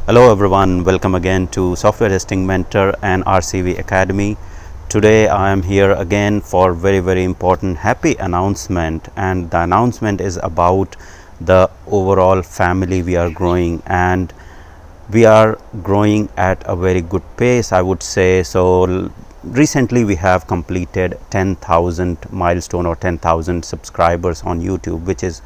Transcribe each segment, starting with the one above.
Hello everyone, welcome again to Software Testing Mentor and RCV Academy. Today I am here again for very important happy announcement, and the announcement is about the overall family we are growing, and we are growing at a very good pace, I would say. So recently we have completed 10,000 milestone or 10,000 subscribers on YouTube, which is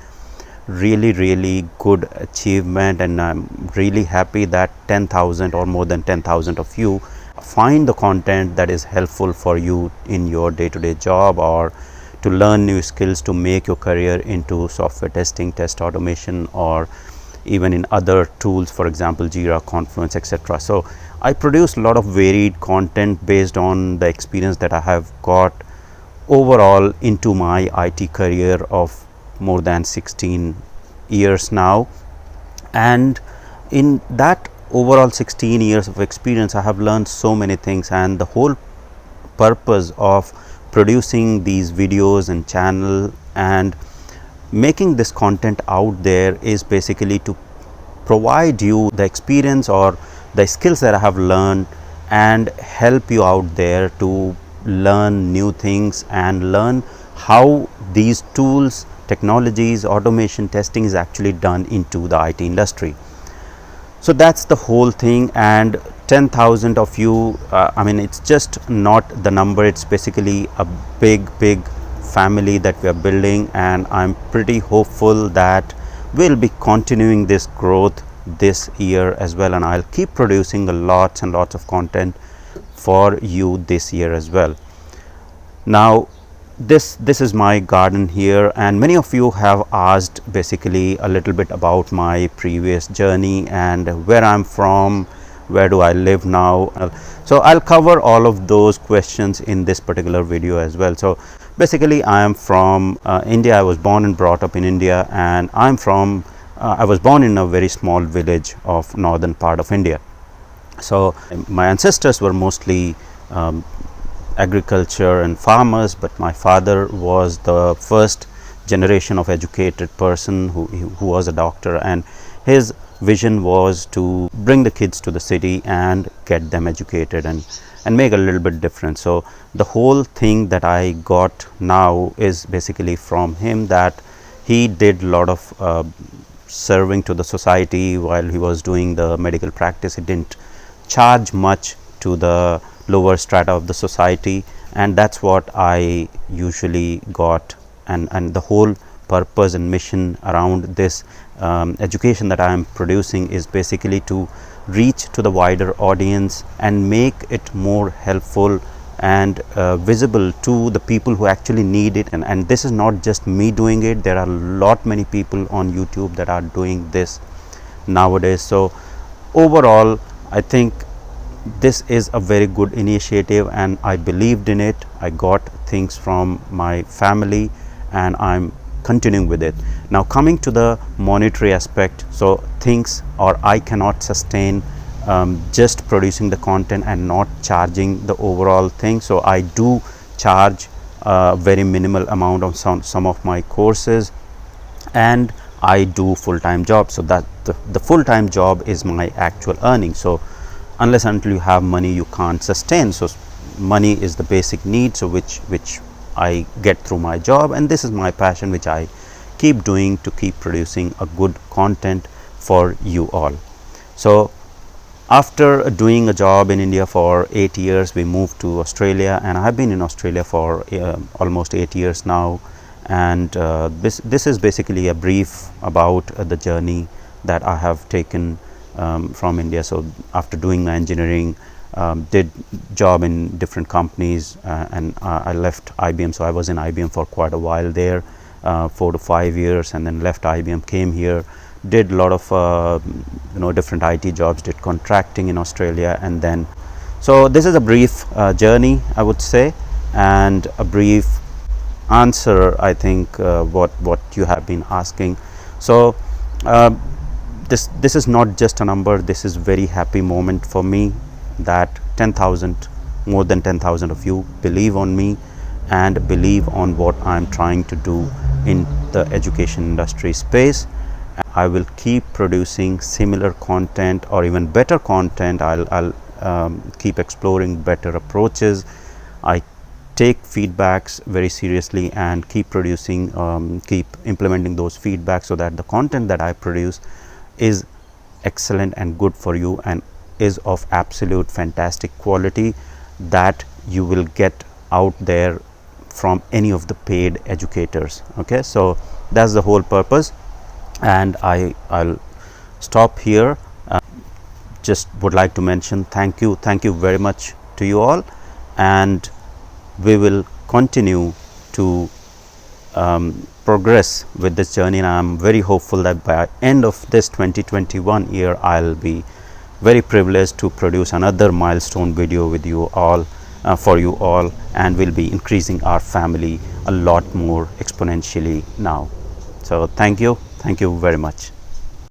really good achievement, and I'm really happy that 10,000 or more than 10,000 of you find the content that is helpful for you in your day-to-day job, or to learn new skills to make your career into software testing, test automation, or even in other tools, for example Jira, Confluence, etc. So I produce a lot of varied content based on the experience that I have got overall into my IT career of more than 16 years now. And in that overall 16 years of experience, I have learned so many things, and the whole purpose of producing these videos and channel and making this content out there is basically to provide you the experience or the skills that I have learned and help you out there to learn new things and learn how these tools, technologies, automation, testing is actually done into the IT industry. So that's the whole thing. And 10,000 of you, I mean, it's just not the number, it's basically a big family that we are building, and I'm pretty hopeful that we'll be continuing this growth this year as well, and I'll keep producing lots and lots of content for you this year as well. Now this is my garden here, and many of you have asked basically a little bit about my previous journey and where I'm from, where do I live now. So I'll cover all of those questions in this particular video as well. So basically I am from India. I was born and brought up in India, and I'm from I was born in a very small village of northern part of India. So my ancestors were mostly agriculture and farmers, but my father was the first generation of educated person who was a doctor, and his vision was to bring the kids to the city and get them educated and make a little bit different. So the whole thing that I got now is basically from him, that he did a lot of serving to the society while he was doing the medical practice. He didn't charge much to the lower strata of the society, and that's what I usually got. And the whole purpose and mission around this education that I am producing is basically to reach to the wider audience and make it more helpful and visible to the people who actually need it. And this is not just me doing it, there are many people on YouTube that are doing this nowadays. So overall I think this is a very good initiative, and I believed in it. I got things from my family and I'm continuing with it. Now coming to the monetary aspect, so things, or I cannot sustain just producing the content and not charging the overall thing. So I do charge a very minimal amount of some of my courses, and I do full-time job, so that the full-time job is my actual earning. So unless until you have money, you can't sustain. So money is the basic need, so which I get through my job, and this is my passion, which I keep doing to keep producing a good content for you all. So after doing a job in India for 8 years, we moved to Australia, and I have been in Australia for almost 8 years now. And this is basically a brief about the journey that I have taken from India. So after doing my engineering, did job in different companies, and I left IBM. So I was in IBM for quite a while there, 4 to 5 years, and then left IBM, came here, did a lot of different IT jobs, did contracting in Australia, and then so this is a brief journey, I would say, and a brief answer, I think, what you have been asking. So this is not just a number, this is very happy moment for me that 10,000, more than 10,000 of you believe on me and believe on what I'm trying to do in the education industry space. I will keep producing similar content or even better content. I'll keep exploring better approaches. I take feedbacks very seriously and keep producing, keep implementing those feedbacks, so that the content that I produce is excellent and good for you and is of absolute fantastic quality that you will get out there from any of the paid educators. Okay, so that's the whole purpose, and I'll stop here. Just would like to mention thank you very much to you all, and we will continue to progress with this journey, and I am very hopeful that by end of this 2021 year I'll be very privileged to produce another milestone video with you all, for you all, and we'll be increasing our family a lot more exponentially now. So thank you very much.